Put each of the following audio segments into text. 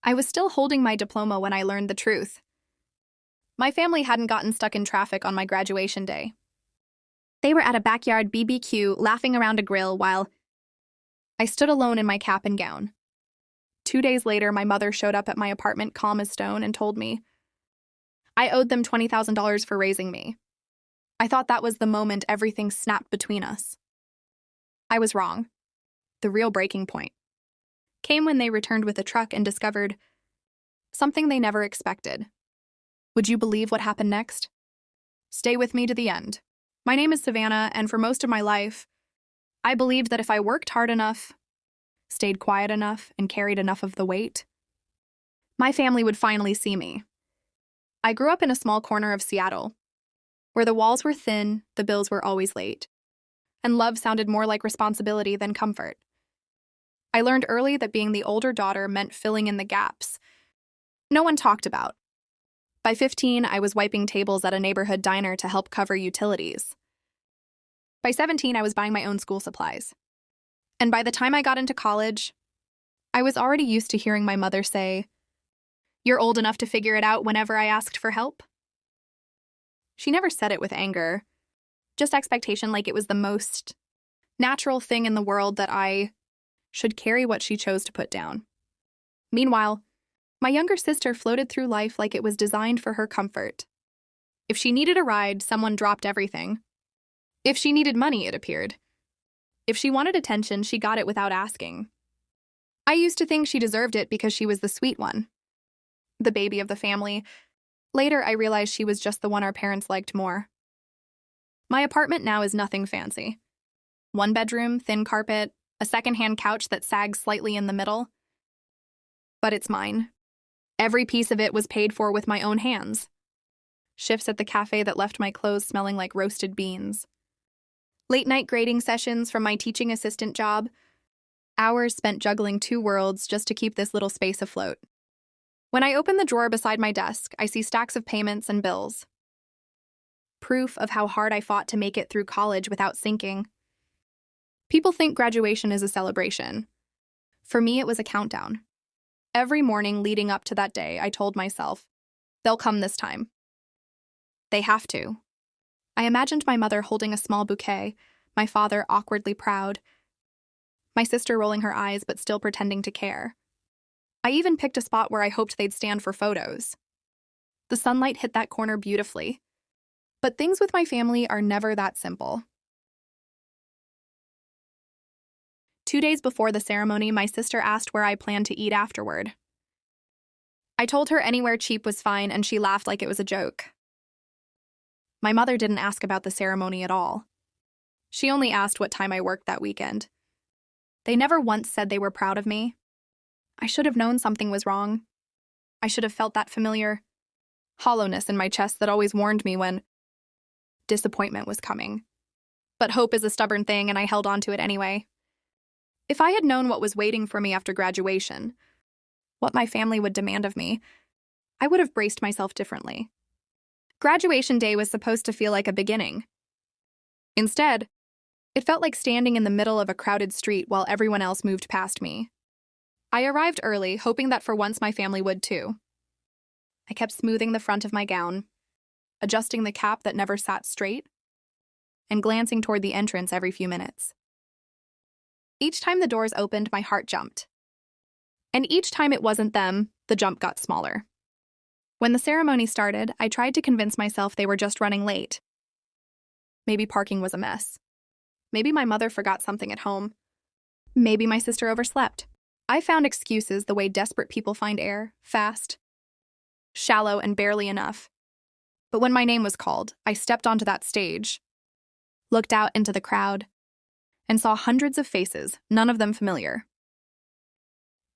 I was still holding my diploma when I learned the truth. My family hadn't gotten stuck in traffic on my graduation day. They were at a backyard BBQ laughing around a grill while I stood alone in my cap and gown. 2 days later, my mother showed up at my apartment calm as stone and told me I owed them $20,000 for raising me. I thought that was the moment everything snapped between us. I was wrong. The real breaking point came when they returned with a truck and discovered something they never expected. Would you believe what happened next? Stay with me to the end. My name is Savannah, and for most of my life, I believed that if I worked hard enough, stayed quiet enough, and carried enough of the weight, my family would finally see me. I grew up in a small corner of Seattle, where the walls were thin, the bills were always late, and love sounded more like responsibility than comfort. I learned early that being the older daughter meant filling in the gaps no one talked about. By 15, I was wiping tables at a neighborhood diner to help cover utilities. By 17, I was buying my own school supplies. And by the time I got into college, I was already used to hearing my mother say, "You're old enough to figure it out," whenever I asked for help. She never said it with anger, just expectation, like it was the most natural thing in the world that I should carry what she chose to put down. Meanwhile, my younger sister floated through life like it was designed for her comfort. If she needed a ride, someone dropped everything. If she needed money, it appeared. If she wanted attention, she got it without asking. I used to think she deserved it because she was the sweet one, the baby of the family. Later, I realized she was just the one our parents liked more. My apartment now is nothing fancy. 1 bedroom, thin carpet, a secondhand couch that sags slightly in the middle. But it's mine. Every piece of it was paid for with my own hands. Shifts at the cafe that left my clothes smelling like roasted beans. Late-night grading sessions from my teaching assistant job. Hours spent juggling 2 worlds just to keep this little space afloat. When I open the drawer beside my desk, I see stacks of payments and bills. Proof of how hard I fought to make it through college without sinking. People think graduation is a celebration. For me, it was a countdown. Every morning leading up to that day, I told myself, they'll come this time. They have to. I imagined my mother holding a small bouquet, my father awkwardly proud, my sister rolling her eyes but still pretending to care. I even picked a spot where I hoped they'd stand for photos. The sunlight hit that corner beautifully. But things with my family are never that simple. 2 days before the ceremony, my sister asked where I planned to eat afterward. I told her anywhere cheap was fine, and she laughed like it was a joke. My mother didn't ask about the ceremony at all. She only asked what time I worked that weekend. They never once said they were proud of me. I should have known something was wrong. I should have felt that familiar hollowness in my chest that always warned me when disappointment was coming. But hope is a stubborn thing, and I held on to it anyway. If I had known what was waiting for me after graduation, what my family would demand of me, I would have braced myself differently. Graduation day was supposed to feel like a beginning. Instead, it felt like standing in the middle of a crowded street while everyone else moved past me. I arrived early, hoping that for once my family would too. I kept smoothing the front of my gown, adjusting the cap that never sat straight, and glancing toward the entrance every few minutes. Each time the doors opened, my heart jumped. And each time it wasn't them, the jump got smaller. When the ceremony started, I tried to convince myself they were just running late. Maybe parking was a mess. Maybe my mother forgot something at home. Maybe my sister overslept. I found excuses the way desperate people find air, fast, shallow, and barely enough. But when my name was called, I stepped onto that stage, looked out into the crowd, and saw hundreds of faces, none of them familiar.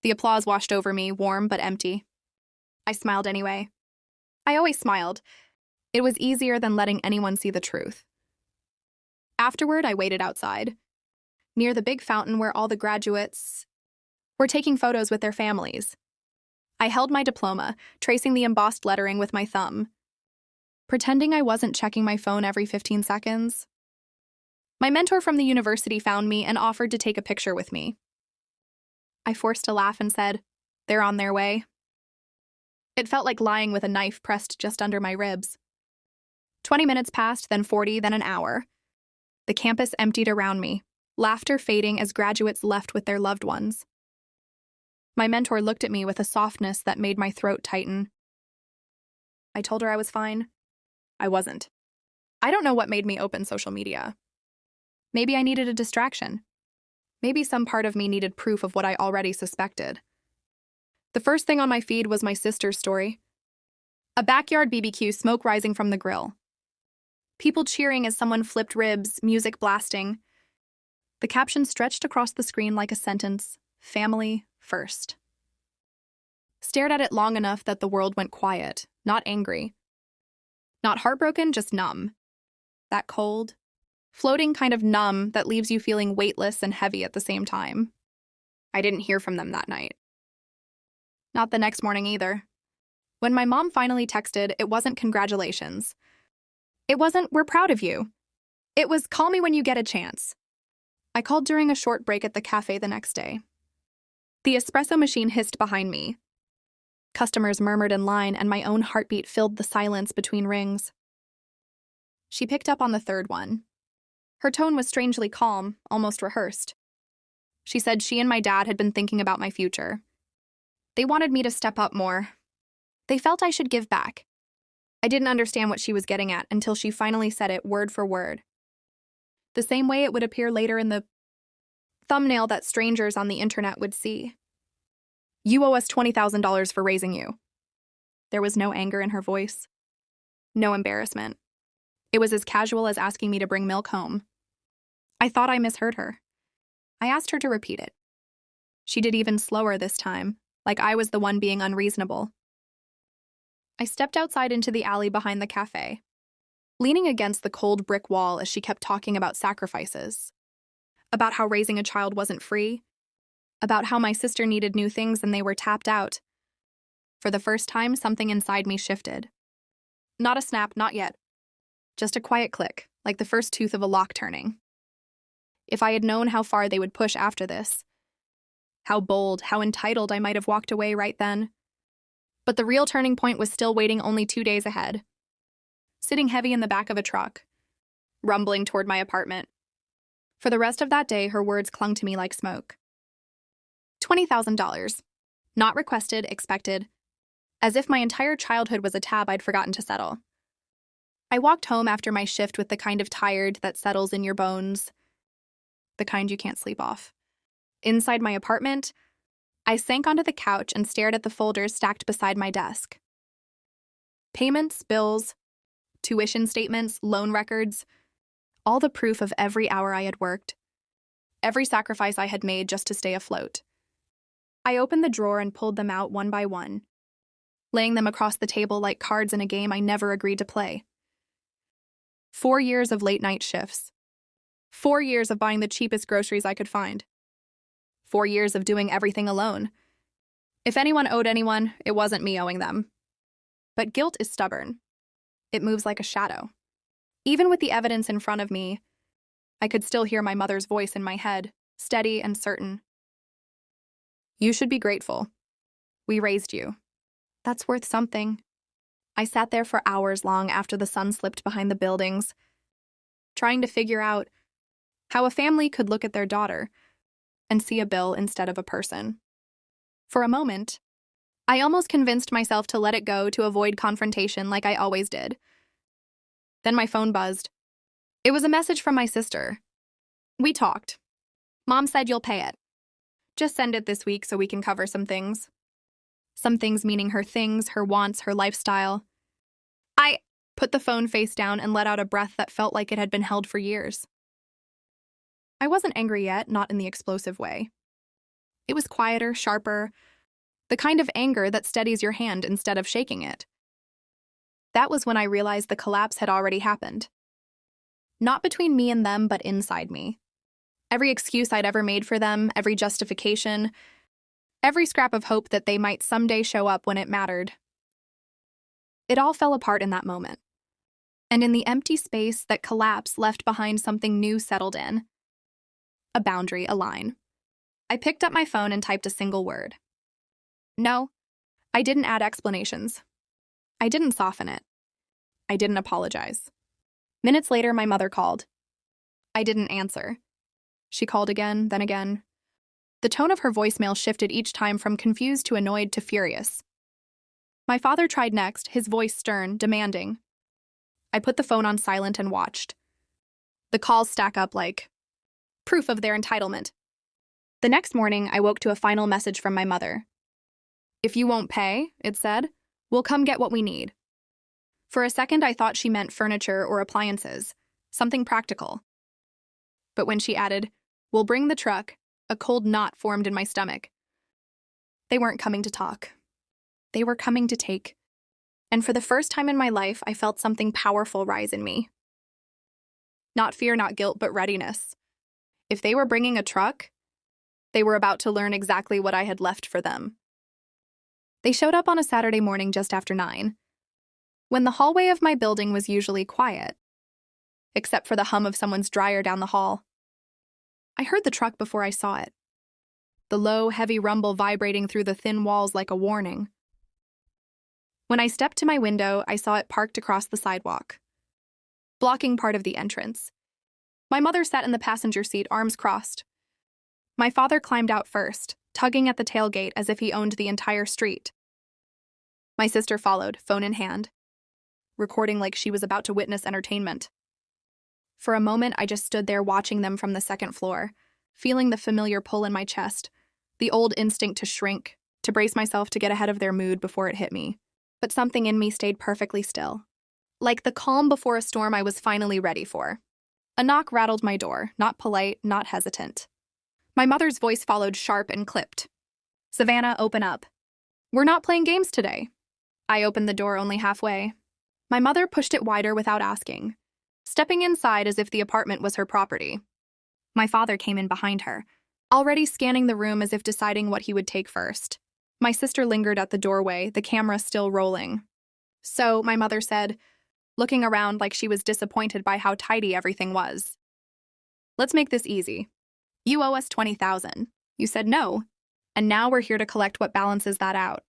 The applause washed over me, warm but empty. I smiled anyway. I always smiled. It was easier than letting anyone see the truth. Afterward, I waited outside, near the big fountain where all the graduates were taking photos with their families. I held my diploma, tracing the embossed lettering with my thumb, pretending I wasn't checking my phone every 15 seconds. My mentor from the university found me and offered to take a picture with me. I forced a laugh and said, "They're on their way." It felt like lying with a knife pressed just under my ribs. 20 minutes passed, then 40, then an hour. The campus emptied around me, laughter fading as graduates left with their loved ones. My mentor looked at me with a softness that made my throat tighten. I told her I was fine. I wasn't. I don't know what made me open social media. Maybe I needed a distraction. Maybe some part of me needed proof of what I already suspected. The first thing on my feed was my sister's story. A backyard BBQ, smoke rising from the grill. People cheering as someone flipped ribs, music blasting. The caption stretched across the screen like a sentence, family first. Stared at it long enough that the world went quiet, not angry. Not heartbroken, just numb. That cold, floating kind of numb that leaves you feeling weightless and heavy at the same time. I didn't hear from them that night. Not the next morning either. When my mom finally texted, it wasn't congratulations. It wasn't, we're proud of you. It was, call me when you get a chance. I called during a short break at the cafe the next day. The espresso machine hissed behind me. Customers murmured in line, and my own heartbeat filled the silence between rings. She picked up on the third one. Her tone was strangely calm, almost rehearsed. She said she and my dad had been thinking about my future. They wanted me to step up more. They felt I should give back. I didn't understand what she was getting at until she finally said it word for word. The same way it would appear later in the thumbnail that strangers on the internet would see. You owe us $20,000 for raising you. There was no anger in her voice. No embarrassment. It was as casual as asking me to bring milk home. I thought I misheard her. I asked her to repeat it. She did even slower this time, like I was the one being unreasonable. I stepped outside into the alley behind the cafe, leaning against the cold brick wall as she kept talking about sacrifices, about how raising a child wasn't free, about how my sister needed new things and they were tapped out. For the first time, something inside me shifted. Not a snap, not yet. Just a quiet click, like the first tooth of a lock turning. If I had known how far they would push after this, how bold, how entitled I might have walked away right then. But the real turning point was still waiting only 2 days ahead. Sitting heavy in the back of a truck, rumbling toward my apartment. For the rest of that day, her words clung to me like smoke. $20,000. Not requested, expected. As if my entire childhood was a tab I'd forgotten to settle. I walked home after my shift with the kind of tired that settles in your bones. The kind you can't sleep off. Inside my apartment, I sank onto the couch and stared at the folders stacked beside my desk. Payments, bills, tuition statements, loan records, all the proof of every hour I had worked, every sacrifice I had made just to stay afloat. I opened the drawer and pulled them out one by one, laying them across the table like cards in a game I never agreed to play. 4 years of late-night shifts. 4 years of buying the cheapest groceries I could find. 4 years of doing everything alone. If anyone owed anyone, it wasn't me owing them. But guilt is stubborn. It moves like a shadow. Even with the evidence in front of me, I could still hear my mother's voice in my head, steady and certain. You should be grateful. We raised you. That's worth something. I sat there for hours long after the sun slipped behind the buildings, trying to figure out how a family could look at their daughter and see a bill instead of a person. For a moment, I almost convinced myself to let it go to avoid confrontation like I always did. Then my phone buzzed. It was a message from my sister. We talked. Mom said you'll pay it. Just send it this week so we can cover some things. Some things meaning her things, her wants, her lifestyle. I put the phone face down and let out a breath that felt like it had been held for years. I wasn't angry yet, not in the explosive way. It was quieter, sharper, the kind of anger that steadies your hand instead of shaking it. That was when I realized the collapse had already happened. Not between me and them, but inside me. Every excuse I'd ever made for them, every justification, every scrap of hope that they might someday show up when it mattered. It all fell apart in that moment. And in the empty space, that collapse left behind something new settled in. A boundary, a line. I picked up my phone and typed a single word. No, I didn't add explanations. I didn't soften it. I didn't apologize. Minutes later, my mother called. I didn't answer. She called again, then again. The tone of her voicemail shifted each time from confused to annoyed to furious. My father tried next, his voice stern, demanding. I put the phone on silent and watched. The calls stack up like proof of their entitlement. The next morning, I woke to a final message from my mother. If you won't pay, it said, we'll come get what we need. For a second, I thought she meant furniture or appliances, something practical. But when she added, we'll bring the truck, a cold knot formed in my stomach. They weren't coming to talk. They were coming to take. And for the first time in my life, I felt something powerful rise in me. Not fear, not guilt, but readiness. If they were bringing a truck, they were about to learn exactly what I had left for them. They showed up on a Saturday morning just after 9, when the hallway of my building was usually quiet, except for the hum of someone's dryer down the hall. I heard the truck before I saw it, the low, heavy rumble vibrating through the thin walls like a warning. When I stepped to my window, I saw it parked across the sidewalk, blocking part of the entrance. My mother sat in the passenger seat, arms crossed. My father climbed out first, tugging at the tailgate as if he owned the entire street. My sister followed, phone in hand, recording like she was about to witness entertainment. For a moment, I just stood there watching them from the second floor, feeling the familiar pull in my chest, the old instinct to shrink, to brace myself to get ahead of their mood before it hit me. But something in me stayed perfectly still. Like the calm before a storm I was finally ready for. A knock rattled my door, not polite, not hesitant. My mother's voice followed sharp and clipped. Savannah, open up. We're not playing games today. I opened the door only halfway. My mother pushed it wider without asking, stepping inside as if the apartment was her property. My father came in behind her, already scanning the room as if deciding what he would take first. My sister lingered at the doorway, the camera still rolling. So, my mother said, looking around like she was disappointed by how tidy everything was. Let's make this easy. You owe us $20,000. You said no, and now we're here to collect what balances that out.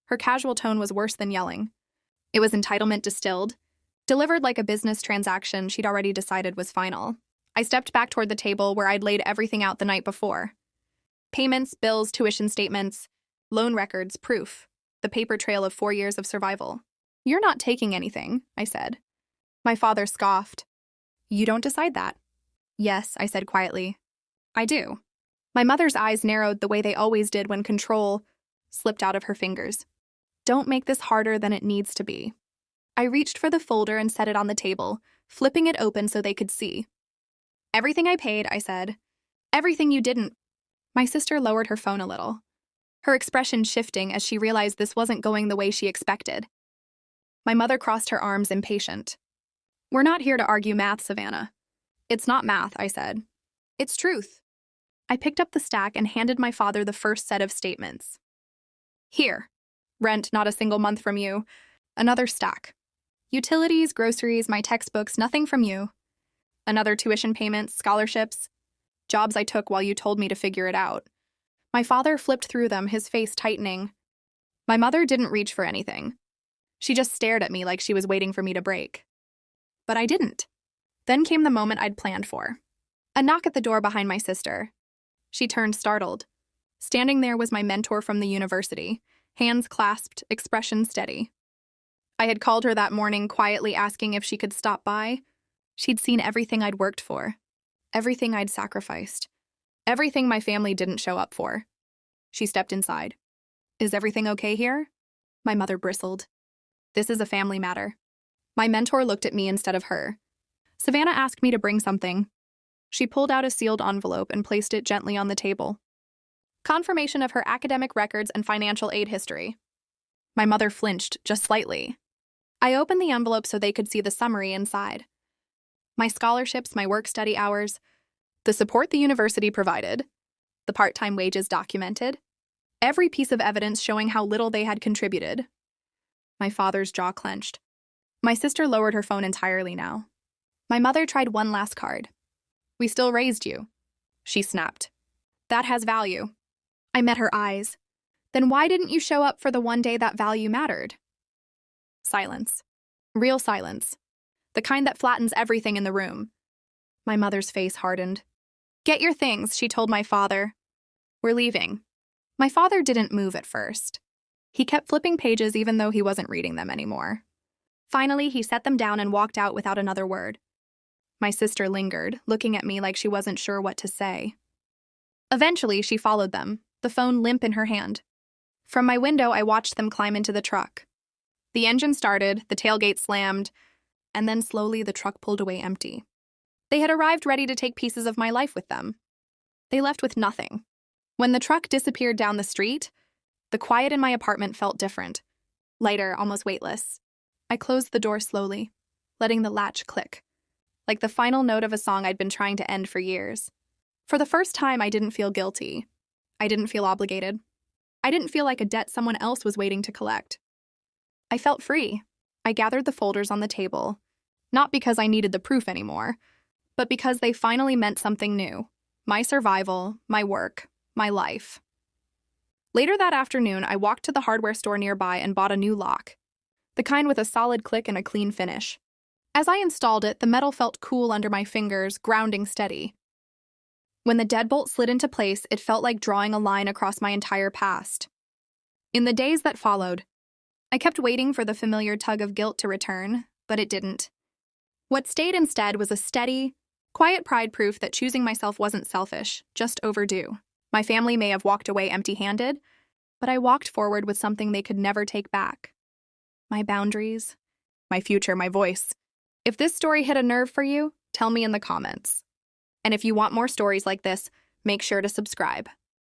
Her casual tone was worse than yelling. It was entitlement distilled, delivered like a business transaction she'd already decided was final. I stepped back toward the table where I'd laid everything out the night before. Payments, bills, tuition statements, loan records, proof, the paper trail of 4 years of survival. You're not taking anything, I said. My father scoffed. You don't decide that. Yes, I said quietly. I do. My mother's eyes narrowed the way they always did when control slipped out of her fingers. Don't make this harder than it needs to be. I reached for the folder and set it on the table, flipping it open so they could see. Everything I paid, I said. Everything you didn't. My sister lowered her phone a little, her expression shifting as she realized this wasn't going the way she expected. My mother crossed her arms, impatient. We're not here to argue math, Savannah. It's not math, I said. It's truth. I picked up the stack and handed my father the first set of statements. Here. Rent, not a single month from you. Another stack. Utilities, groceries, my textbooks, nothing from you. Another tuition payments, scholarships, jobs I took while you told me to figure it out. My father flipped through them, his face tightening. My mother didn't reach for anything. She just stared at me like she was waiting for me to break. But I didn't. Then came the moment I'd planned for. A knock at the door behind my sister. She turned, startled. Standing there was my mentor from the university, hands clasped, expression steady. I had called her that morning, quietly asking if she could stop by. She'd seen everything I'd worked for, everything I'd sacrificed, everything my family didn't show up for. She stepped inside. Is everything okay here? My mother bristled. This is a family matter. My mentor looked at me instead of her. Savannah asked me to bring something. She pulled out a sealed envelope and placed it gently on the table. Confirmation of her academic records and financial aid history. My mother flinched, just slightly. I opened the envelope so they could see the summary inside. My scholarships, my work-study hours, the support the university provided, the part-time wages documented, every piece of evidence showing how little they had contributed. My father's jaw clenched. My sister lowered her phone entirely now. My mother tried one last card. We still raised you, she snapped. That has value. I met her eyes. Then why didn't you show up for the one day that value mattered? Silence. Real silence. The kind that flattens everything in the room. My mother's face hardened. Get your things, she told my father. We're leaving. My father didn't move at first. He kept flipping pages even though he wasn't reading them anymore. Finally, he set them down and walked out without another word. My sister lingered, looking at me like she wasn't sure what to say. Eventually, she followed them, the phone limp in her hand. From my window, I watched them climb into the truck. The engine started, the tailgate slammed, and then slowly the truck pulled away empty. They had arrived ready to take pieces of my life with them. They left with nothing. When the truck disappeared down the street, the quiet in my apartment felt different, lighter, almost weightless. I closed the door slowly, letting the latch click, like the final note of a song I'd been trying to end for years. For the first time, I didn't feel guilty. I didn't feel obligated. I didn't feel like a debt someone else was waiting to collect. I felt free. I gathered the folders on the table, not because I needed the proof anymore, but because they finally meant something new. My survival, my work, my life. Later that afternoon, I walked to the hardware store nearby and bought a new lock, the kind with a solid click and a clean finish. As I installed it, the metal felt cool under my fingers, grounding steady. When the deadbolt slid into place, it felt like drawing a line across my entire past. In the days that followed, I kept waiting for the familiar tug of guilt to return, but it didn't. What stayed instead was a steady, quiet pride, proof that choosing myself wasn't selfish, just overdue. My family may have walked away empty-handed, but I walked forward with something they could never take back. My boundaries, my future, my voice. If this story hit a nerve for you, tell me in the comments. And if you want more stories like this, make sure to subscribe.